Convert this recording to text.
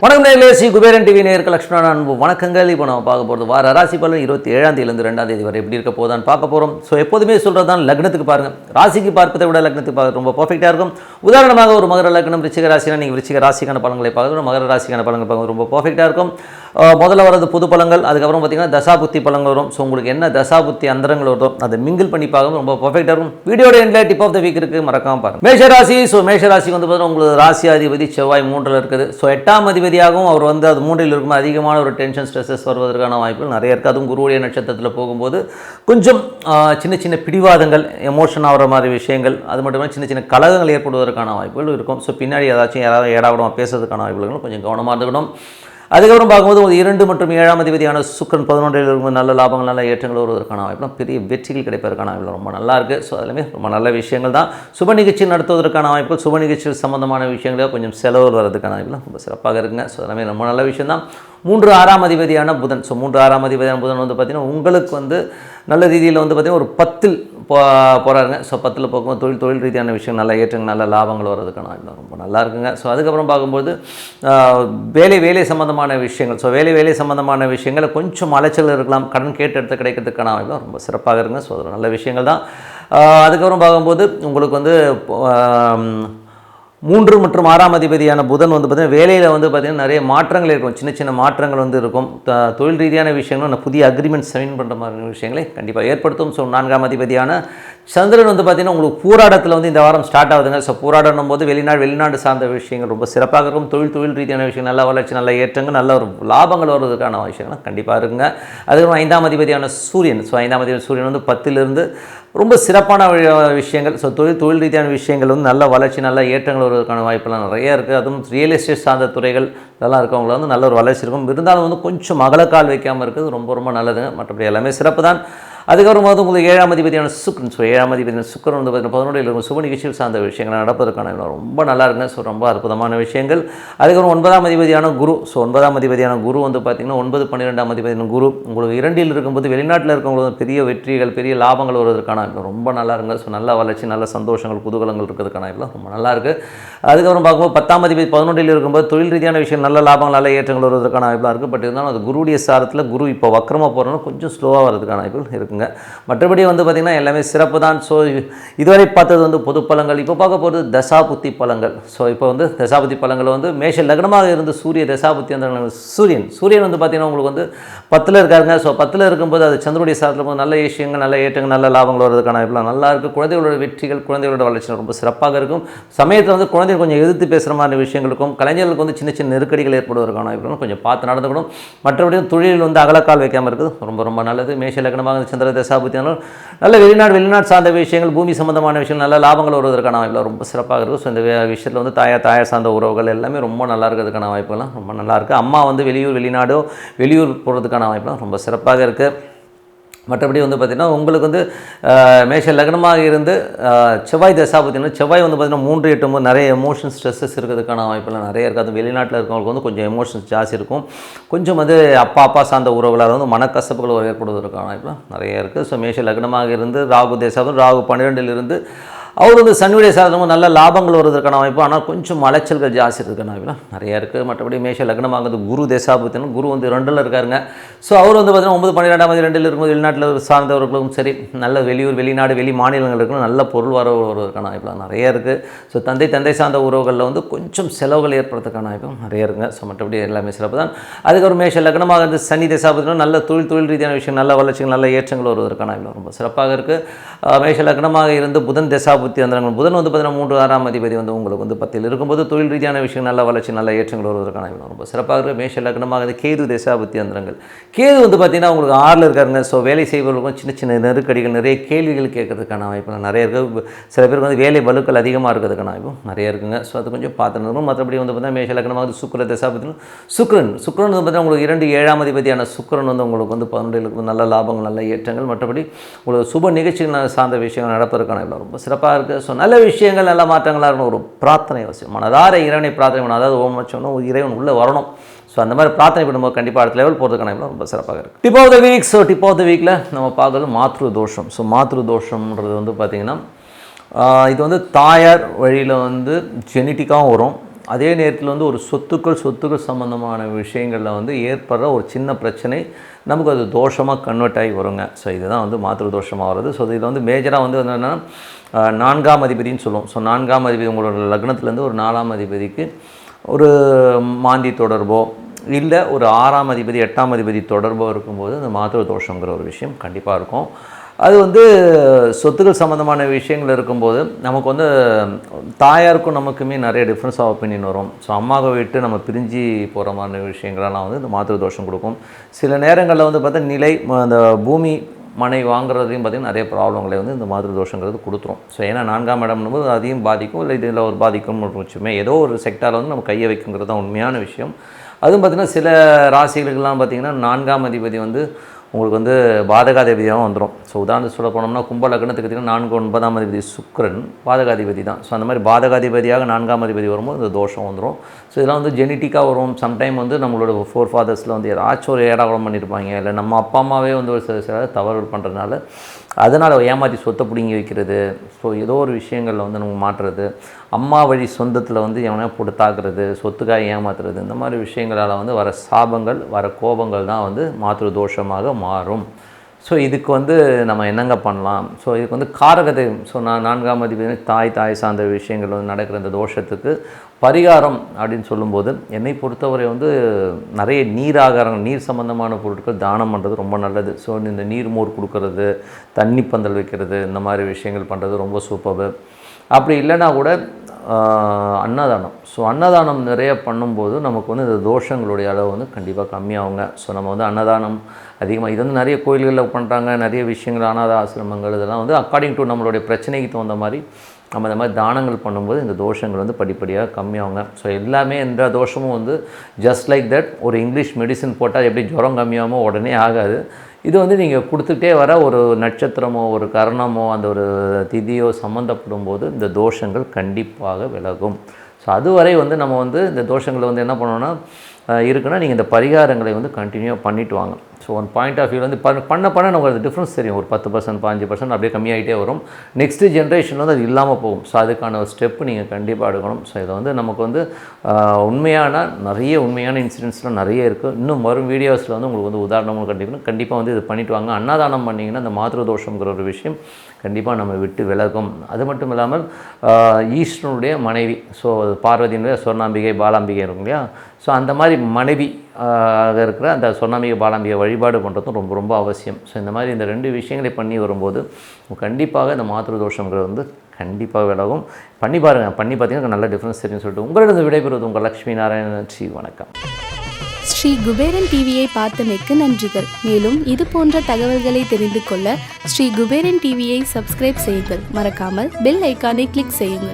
வணக்கம் நேயர்களே, ஸ்ரீ குபேரன் டிவி நேயர்கள் லட்சுமணன் அன்பு வணக்கங்கள். இப்போ நம்ம பார்க்க போகிறது வார ராசி பலன் 27ஆம் தேதியிலிருந்து 2ஆம் தேதி வரை எப்படி இருக்க போதான்னு பார்க்க போகிறோம். ஸோ எப்போதுமே சொல்கிறது தான், லக்னத்துக்கு பாருங்கள். ராசிக்கு பார்ப்பதை விட லக்னத்துக்கு பார்க்க ரொம்ப பர்ஃபெக்டாக இருக்கும். உதாரணமாக ஒரு மகர லக்னம் ரிச்சிக ராசினா நீங்கள் ரிச்சிக ராசிக்கான பலன்களை பார்க்கணும், மகர ராசிக்கான பலன்கள் பார்க்க ரொம்ப பர்ஃபெக்டாக இருக்கும். முதல்ல வரது பொது பலன்கள், அதுக்கப்புறம் பார்த்தீங்கன்னா தசாபுத்தி பலன்கள் வரும். ஸோ உங்களுக்கு என்ன தசாபுத்தி அந்தரங்கள் வருதோ அதை மிங்கிள் பண்ணி பார்க்க ரொம்ப பர்ஃபெக்டாக இருக்கும். வீடியோட எண்டில் டிப் ஆஃப் த வீக் இருக்குது, மறக்காமல் பாருங்கள். மேஷராசி. ஸோ மேஷராசிக்கு வந்து பார்த்தீங்கன்னா உங்களுக்கு ராசி அதிபதி செவ்வாய் 3ல் இருக்குது. ஸோ 8ஆம் அதிபதியாகவும் அவர் வந்து அது 3ல் இருக்கும். அதிகமான ஒரு டென்ஷன் ஸ்ட்ரெஸ்ஸஸ் வருவதற்கான வாய்ப்புகள் நிறைய இருக்குது. அதுவும் குருவுடைய நட்சத்திரத்தில் போகும்போது கொஞ்சம் சின்ன சின்ன பிடிவாதங்கள், எமோஷன் ஆகிற மாதிரி விஷயங்கள், அது மட்டும் இல்லாமல் சின்ன சின்ன கலகங்கள் ஏற்படுவதற்கான வாய்ப்புகள் இருக்கும். ஸோ பின்னாடி ஏதாச்சும் யாராவது ஏடாவிடமாக பேசுறதுக்கான வாய்ப்புகளும் கொஞ்சம் கவனமாக இருந்துக்கணும். அதுக்கப்புறம் பார்க்கும்போது 2 மற்றும் 7ஆம் அதிபதியான சுக்கிரன் 11ல் இருக்கும்போது நல்ல லாபங்கள், நல்ல ஏற்றங்கள் வருவதற்கான வாய்ப்புலாம், பெரிய வெற்றிகள் கிடைப்பதற்கான வாய்ப்புகள் ரொம்ப நல்லா இருக்குது. ஸோ அதுலேயுமே ரொம்ப நல்ல விஷயங்கள் தான். சுப நிகழ்ச்சி நடத்துவதற்கான வாய்ப்புகள், சுப நிகழ்ச்சிகள் சம்பந்தமான விஷயங்களாக கொஞ்சம் செலவு வர்றதுக்கான வாய்ப்புலாம் ரொம்ப சிறப்பாக இருக்குங்க. ஸோ அதுலேயுமே ரொம்ப நல்ல விஷயம் தான். 3 6ஆம் அதிபதியான புதன். ஸோ 3 6ஆம் அதிபதியான புதன் வந்து பார்த்திங்கன்னா உங்களுக்கு வந்து நல்ல ரீதியில் வந்து பார்த்திங்கன்னா ஒரு 10ல் போகிறாருங்க. ஸோ 10ல் போகும்போது தொழில் ரீதியான விஷயம், நல்ல ஏற்றங்கள், நல்ல லாபங்கள் வர்றதுக்கான வாய்ப்பு ரொம்ப நல்லா இருக்குங்க. ஸோ அதுக்கப்புறம் பார்க்கும்போது வேலை சம்பந்தமான விஷயங்கள், ஸோ வேலை சம்பந்தமான விஷயங்கள் கொஞ்சம் அலைச்சல் இருக்கலாம். கடன் கேட்டு எடுத்து கிடைக்கிறதுக்கான வாய்ப்பு ரொம்ப சிறப்பாக இருக்குங்க. ஸோ அது நல்ல விஷயங்கள் தான். அதுக்கப்புறம் பார்க்கும்போது உங்களுக்கு வந்து 3 மற்றும் 6ஆம் அதிபதியான புதன் வந்து பார்த்திங்கன்னா வேலையில் வந்து பார்த்திங்கன்னா நிறைய மாற்றங்கள் இருக்கும். சின்ன சின்ன மாற்றங்கள் வந்து இருக்கும். தொழில் ரீதியான விஷயங்களும் புதிய அக்ரிமெண்ட் சைன் பண்ணுற மாதிரி விஷயங்களை கண்டிப்பாக ஏற்படுத்தும். ஸோ 4ஆம் அதிபதியான சந்திரன் வந்து பார்த்திங்கன்னா உங்களுக்கு பூராடத்தில் வந்து இந்த வாரம் ஸ்டார்ட் ஆகுதுங்க. ஸோ பூராடணும் போது வெளிநாடு சார்ந்த விஷயங்கள் ரொம்ப சிறப்பாக இருக்கும். தொழில் ரீதியான விஷயம், நல்ல வளர்ச்சி, நல்ல ஏற்றங்கள், நல்ல ஒரு லாபங்கள் வருவதற்கான விஷயங்கள் கண்டிப்பாக இருக்குங்க. அதுக்கப்புறம் 5ஆம் அதிபதியான சூரியன். ஸோ 5ஆம் அதிபதி சூரியன் வந்து 10லிருந்து ரொம்ப சிறப்பான விஷயங்கள். ஸோ தொழில் ரீதியான விஷயங்கள் வந்து நல்ல வளர்ச்சி, நல்ல ஏற்றங்கள் வருவதற்கான வாய்ப்பெல்லாம் நிறைய இருக்குது. அதுவும் ரியல் எஸ்டேட் சார்ந்த துறைகள் இதெல்லாம் இருக்கவங்கள வந்து நல்ல ஒரு வளர்ச்சி இருக்கும். இருந்தாலும் வந்து கொஞ்சம் அகலக்கால் வைக்காமல் இருக்குது ரொம்ப நல்லதுங்க. மற்றபடி எல்லாமே சிறப்பு தான். அதுக்கப்புறம் வந்து உங்களுக்கு 7ஆம் அதிபதியான சுக்கிரன். ஸோ 7ஆம் அதிபதியான சுக்கிரன் வந்து பார்த்தீங்கன்னா 11ல் இருக்கும். சுப நிகழ்ச்சிகள் சார்ந்த விஷயங்கள் நடப்பதற்கான ரொம்ப நல்லா இருக்குங்க. ஸோ ரொம்ப அற்புதமான விஷயங்கள். அதுக்கப்புறம் 9ஆம் அதிபதியான குரு. ஸோ 9ஆம் அதிபதியான குரு வந்து பார்த்திங்கன்னா 9, 12ஆம் அதிபதியான குரு உங்களுக்கு 2ல் இருக்கும்போது வெளிநாட்டில் இருக்கவங்களுக்கு பெரிய வெற்றிகள், பெரிய லாபங்கள் வருவதற்கான ரொம்ப நல்லா இருக்குங்க. ஸோ நல்ல வளர்ச்சி, நல்ல சந்தோஷங்கள், குதூகலங்கள் இருக்கிறதுக்கான ரொம்ப நல்லா இருக்குது. அதுக்கப்புறம் பார்க்கும்போது 10ஆம் அதிபதி 11ல் இருக்கும்போது தொழில் ரீதியான விஷயம், நல்ல லாபங்கள், நல்ல ஏற்றங்கள் வருவதற்கான வாய்ப்பாக இருக்குது. பட் இருந்தாலும் அது குருடைய சாரத்தில் குரு இப்போ வக்கரமாக போகிறோன்னா கொஞ்சம் ஸ்லோவாக வரதுக்கான வாய்ப்புகள் இருக்குங்க. மற்றபடி வந்து பார்த்திங்கன்னா எல்லாமே சிறப்பு தான். ஸோ இதுவரை பார்த்தது வந்து பொது பலன்கள். இப்போ பார்க்க போகிறது தசாபுத்தி பலன்கள். ஸோ இப்போ வந்து தசாபுத்தி பலன்கள் வந்து மேஷ லக்னமாக இருந்து சூரிய தசாபுத்தி அந்த சூரியன் வந்து பார்த்திங்கன்னா உங்களுக்கு வந்து 10ல் இருக்காருங்க. ஸோ 10ல் இருக்கும்போது அது சந்திரனுடைய சாரத்தில் போது நல்ல விஷயங்கள், நல்ல ஏற்றங்கள், நல்ல லாபங்கள் வருவதற்கான வாய்ப்புலாம் நல்லா இருக்குது. குழந்தைகளோட வெற்றிகள், குழந்தைகளோட வளர்ச்சி ரொம்ப சிறப்பாக இருக்கும். சமயத்தில் வந்து குழந்தைகள் கொஞ்சம் எதிர்த்து பேசுகிற மாதிரி விஷயங்களுக்கும், கலைஞர்களுக்கு வந்து சின்ன சின்ன நெருக்கடிகள் ஏற்படுவதற்கான வாய்ப்புகளும் கொஞ்சம் பார்த்து நடந்துக்கணும். மற்றபடி தொழில் வந்து அகலக்கால் வைக்காமல் இருக்குது ரொம்ப நல்லது. மேஷ லக்னமாக சந்திர தசாபுத்தி நல்ல வெளிநாடு சார்ந்த விஷயங்கள், பூமி சம்பந்தமான விஷயங்கள், நல்ல லாபங்கள் வருவதற்கான வாய்ப்புகள் ரொம்ப சிறப்பாக இருக்கும். ஸோ இந்த விஷயத்தில் வந்து தாயார் சார்ந்த உறவுகள் எல்லாமே ரொம்ப நல்லா இருக்கிறதுக்கான வாய்ப்புகள்லாம் ரொம்ப நல்லா இருக்குது. அம்மா வந்து வெளியூர் போகிறதுக்கான வாய்ப்புலாம் ரொம்ப சிறப்பாக இருக்குது. மற்றபடி வந்து பார்த்திங்கன்னா உங்களுக்கு வந்து மேஷ லக்னமாக இருந்து செவ்வாய் தசாபுத்தினா செவ்வாய் வந்து பார்த்திங்கன்னா 3, 8 நிறைய எமோஷன்ஸ், ஸ்ட்ரெஸ்ஸஸ் இருக்கிறதுக்கான வாய்ப்பெல்லாம் நிறைய இருக்குது. அது வெளிநாட்டில் இருக்கவங்களுக்கு வந்து கொஞ்சம் எமோஷன்ஸ் ஜாஸ்தி இருக்கும். கொஞ்சம் வந்து அப்பா சார்ந்த உறவுகளால் வந்து மனக்கசப்புகள் ஏற்படுவதற்கான வாய்ப்பெல்லாம் நிறைய இருக்குது. ஸோ மேஷ லக்னமாக இருந்து ராகு தசாபுத்தி, ராகு 12ல் இருந்து அவர் வந்து சனியுடைய சாதனமும் நல்ல லாபங்கள் வருவதற்கான வாய்ப்பு. ஆனால் கொஞ்சம் அலைச்சல்கள் ஜாஸ்தி இருக்கிற வாய்ப்புலாம் நிறையா இருக்குது. மற்றபடி மேஷ லக்னமாகுது குரு தசாபுத்தினா குரு வந்து 2ல் இருக்காருங்க. ஸோ அவர் வந்து பார்த்திங்கன்னா 9, 12ஆம் தேதி 2ல் இருக்கும்போது வெளிநாட்டில் சார்ந்தவர்களுக்கும் சரி, நல்ல வெளிநாடு, வெளி மாநிலங்கள் இருக்கணும், நல்ல பொருள் வருவதற்கான வாய்ப்புலாம் நிறைய இருக்குது. ஸோ தந்தை சார்ந்த உறவுகளில் வந்து கொஞ்சம் செலவுகள் ஏற்படுறதுக்கான வாய்ப்பும் நிறைய இருக்குங்க. ஸோ மற்றபடி எல்லாமே சிறப்பு தான். அதுக்கப்புறம் மேஷ லக்னமாக இருந்து சனி தசாபுத்தினா நல்ல தொழில் ரீதியான விஷயம், நல்ல வளர்ச்சிகள், நல்ல ஏற்றங்கள் வருவதற்கான வாய்ப்பு ரொம்ப சிறப்பாக இருக்குது. மேஷ லக்னமாக இருந்து புதன் தசாபுத்தி அந்தரங்கள். புதன் வந்து பார்த்திங்கன்னா 3, 6ஆம் அதிபதி வந்து உங்களுக்கு வந்து 10ல் இருக்கும்போது தொழில் ரீதியான விஷயம், நல்ல வளர்ச்சி, நல்ல ஏற்றங்கள் வருவதற்கான ரொம்ப சிறப்பாக இருக்குது. மேஷ லக்னமாக கேது தசாபுத்தி அந்தரங்கள். கேது வந்து பார்த்திங்கன்னா உங்களுக்கு 6ல் இருக்காருங்க. ஸோ வேலை செய்வர்களுக்கும் சின்ன நெருக்கடிகள், நிறைய கேள்விகள் கேட்கறதுக்கான வாய்ப்பு நிறைய இருக்குது. சில பேருக்கு வந்து வேலை பலுக்கள் அதிகமாக இருக்கிறதுக்கான வாய்ப்பும் நிறைய இருக்குங்க. ஸோ அது கொஞ்சம் பார்த்துருக்கணும். மற்றபடி வந்து பார்த்திங்கன்னா மேஷ லக்னமாக சுக்கிர தசாபுத்தி சுக்கிரன் வந்து பார்த்திங்கன்னா உங்களுக்கு 2, 7ஆம் அதிபதியான சுக்கிரன் வந்து உங்களுக்கு வந்து 12ல் நல்ல லாபங்கள், நல்ல ஏற்றங்கள், மற்றபடி உங்களுக்கு சுப நிகழ்ச்சிகள் சார்ந்த விஷயங்கள் நடப்பதற்கான ரொம்ப சிறப்பாக இருக்குது. ஸோ நல்ல விஷயங்கள், நல்ல மாற்றங்களாக இருக்கணும். ஒரு பிரார்த்தனை அவசியம். மனதார இறைவனை பிரார்த்தனை பண்ணணும். அதாவது ஓம் வச்சோன்னா இறைவன் உள்ளே வரணும். ஸோ அந்த மாதிரி பிரார்த்தனை பண்ணும்போது கண்டிப்பாக அடுத்த லெவல் போகிறதுக்கான ரொம்ப சிறப்பாக இருக்குது. Tip of the week. So tip of the வீக்கில் நம்ம பார்க்குறது மாத்ரு தோஷம். ஸோ மாத்ரு தோஷம்ன்றது வந்து பார்த்திங்கன்னா இது வந்து தாயார் வழியில் வந்து ஜெனட்டிக்காகவும் வரும். அதே நேரத்தில் வந்து ஒரு சொத்துக்கள் சம்மந்தமான விஷயங்களில் வந்து ஏற்படுற ஒரு சின்ன பிரச்சனை நமக்கு அது தோஷமாக கன்வெர்ட் ஆகி வருங்க. ஸோ இதுதான் வந்து மாத்திரு தோஷமாக வருது. ஸோ இதில் வந்து மேஜராக வந்து என்னென்னா 4ஆம் அதிபதினு சொல்லுவோம். ஸோ 4ஆம் அதிபதி உங்களோட லக்னத்துலேருந்து ஒரு 4ஆம் அதிபதிக்கு ஒரு மாந்தி தொடர்போ இல்லை ஒரு 6ஆம் அதிபதி 8ஆம் அதிபதி தொடர்போ இருக்கும்போது அந்த மாத்திரு தோஷங்கிற ஒரு விஷயம் கண்டிப்பாக இருக்கும். அது வந்து சொத்துக்கள் சம்மந்தமான விஷயங்கள் இருக்கும்போது நமக்கு வந்து தாயாருக்கும் நமக்குமே நிறைய டிஃப்ரென்ஸ் ஆஃப் ஒப்பீனியன் வரும். ஸோ அம்மாவை விட்டு நம்ம பிரிஞ்சு போகிற மாதிரி விஷயங்களெல்லாம் வந்து இந்த மாத்திரு தோஷம் கொடுக்கும். சில நேரங்களில் வந்து பார்த்தா நிலை அந்த பூமி மனை வாங்குறதையும் பார்த்திங்கன்னா நிறைய ப்ராப்ளங்களை வந்து இந்த மாத்திரு தோஷங்கிறது கொடுத்துரும். ஸோ ஏன்னா 4ஆம் இடம்னும்போது அதையும் பாதிக்கும், இல்லை இதில் ஒரு பாதிக்கும் வச்சுமே ஏதோ ஒரு செக்டாரில் வந்து நம்ம கையை வைக்குங்கிறது தான் உண்மையான விஷயம். அதுவும் பார்த்திங்கன்னா சில ராசிகளுக்கெல்லாம் பார்த்திங்கன்னா 4ஆம் அதிபதி வந்து உங்களுக்கு வந்து பாதகாதிபதியாகவும் வந்துடும். ஸோ உதாரணத்துக்கு சொல்ல போனோம்னா கும்ப லக்னத்துக்கு பார்த்திங்கன்னா 4 9ஆம் அதிபதி சுக்கிரன் பாதகாதிபதி தான். ஸோ அந்த மாதிரி பாதகாதிபதியாக 4ஆம் அதிபதி வரும்போது இந்த தோஷம் வந்துடும். ஸோ இதெல்லாம் வந்து ஜெனட்டிக்காக வரும். சம்டைம் வந்து நம்மளோட ஃபோர் ஃபாதர்ஸில் வந்து ஏதாச்சும் ஒரு ஏடாகுளம் பண்ணியிருப்பாங்க, இல்லை நம்ம அப்பா அம்மாவே வந்து ஒரு சில தவறுகள் பண்ணுறதுனால அதனால் ஏமாற்றி சொத்தை பிடிங்கி வைக்கிறது. ஸோ ஏதோ ஒரு விஷயங்களில் வந்து நம்ம மாற்றுறது, அம்மா வழி சொந்தத்தில் வந்து எவனையா போட்டு தாக்குறது, சொத்துக்காக ஏமாத்துறது, இந்த மாதிரி விஷயங்களால் வந்து வர சாபங்கள் வர கோபங்கள் தான் வந்து மாத்திரு தோஷமாக மாறும். ஸோ இதுக்கு வந்து நம்ம என்னங்க பண்ணலாம்? ஸோ இதுக்கு வந்து காரகத்தை நான் 4ஆம் அதிபதி தாய் சார்ந்த விஷயங்கள் வந்து நடக்கிற இந்த தோஷத்துக்கு பரிகாரம் அப்படின்னு சொல்லும்போது என்னை பொறுத்தவரை வந்து நிறைய நீர் சம்பந்தமான பொருட்கள் தானம் பண்ணுறது ரொம்ப நல்லது. ஸோ இந்த நீர் மோர் கொடுக்கறது, தண்ணி பந்தல் வைக்கிறது, இந்த மாதிரி விஷயங்கள் பண்ணுறது ரொம்ப சூப்பர். அப்படி இல்லைன்னா கூட அன்னதானம். ஸோ அன்னதானம் நிறைய பண்ணும்போது நமக்கு வந்து இந்த தோஷங்களுடைய அளவு வந்து கண்டிப்பாக கம்மியாகுங்க. ஸோ நம்ம வந்து அன்னதானம் அதிகமாக இது வந்து நிறைய கோயில்களில் பண்ணுறாங்க. நிறைய விஷயங்கள் அனாத ஆசிரமங்கள் இதெல்லாம் வந்து அக்கார்டிங் டு நம்மளுடைய பிரச்சனைக்கு தகுந்த மாதிரி நம்ம இந்த மாதிரி தானங்கள் பண்ணும்போது இந்த தோஷங்கள் வந்து படிப்படியாக கம்மியாகுங்க. ஸோ எல்லாமே எந்த தோஷமும் வந்து ஜஸ்ட் லைக் தட் ஒரு இங்கிலீஷ் மெடிசன் போட்டால் எப்படி ஜுரம் கம்மியாகுமோ உடனே ஆகாது. இது வந்து நீங்கள் கொடுத்துட்டே வர ஒரு நட்சத்திரமோ ஒரு கரணமோ அந்த ஒரு திதியோ சம்மந்தப்படும் போது இந்த தோஷங்கள் கண்டிப்பாக விலகும். ஸோ அதுவரை வந்து நம்ம வந்து இந்த தோஷங்களை வந்து என்ன பண்ணோன்னா இருக்குன்னா நீங்கள் இந்த பரிகாரங்களை வந்து கண்டினியூவாக பண்ணிட்டு வாங்க. So one point of view வந்து பண்ண நமக்கு டிஃப்ரென்ஸ் தெரியும். ஒரு 10% 15% அப்படியே கம்மியாகிட்டே வரும். நெக்ஸ்ட்டு ஜென்ரேஷன் வந்து அது இல்லாமல் போகும். ஸோ அதுக்கான ஒரு ஸ்டெப்பு நீங்கள் கண்டிப்பாக எடுக்கணும். ஸோ இதை வந்து நமக்கு வந்து நிறைய உண்மையான இன்சிடென்ட்ஸ்லாம் நிறைய இருக்குது. இன்னும் வரும் வீடியோஸில் வந்து உங்களுக்கு வந்து உதாரணமும் கண்டிப்பாக வந்து இது பண்ணிவிட்டு வாங்க. அன்னதானம் பண்ணிங்கன்னா அந்த மாத்திரு தோஷங்கிற ஒரு விஷயம் கண்டிப்பாக நம்ம விட்டு விலகும். அது மட்டும் இல்லாமல் ஈஸ்வரனுடைய மனைவி, ஸோ பார்வதியினுடைய சொர்ணாம்பிகை பாலாம்பிகை இருக்கும் இல்லையா, ஸோ அந்த மாதிரி மனைவி இருக்கிற அந்த சொர்ணாம்பிகை பாலாம்பிகை வழிபாடு பண்ணுறதும் ரொம்ப ரொம்ப அவசியம். ஸோ இந்த மாதிரி இந்த 2 விஷயங்களை பண்ணி வரும்போது கண்டிப்பாக இந்த மாத்திரு தோஷங்கிறது வந்து கண்டிப்பாக விலகும். பண்ணி பாருங்கள். பண்ணி பார்த்தீங்கன்னா நல்ல டிஃப்ரென்ஸ் தெரியும் சொல்லிட்டு உங்களிடம் விடைபெறுவது உங்கள் லக்ஷ்மி நாராயணன். ஸ்ரீ வணக்கம். ஸ்ரீ குபேரன் டிவியை பார்த்தமைக்கு நன்றிகள். மேலும் இது போன்ற தகவல்களை தெரிந்து கொள்ள ஸ்ரீ குபேரன் டிவியை சப்ஸ்கிரைப் செய்யுங்கள். மறக்காமல் பெல் ஐக்கானை கிளிக் செய்யுங்கள்.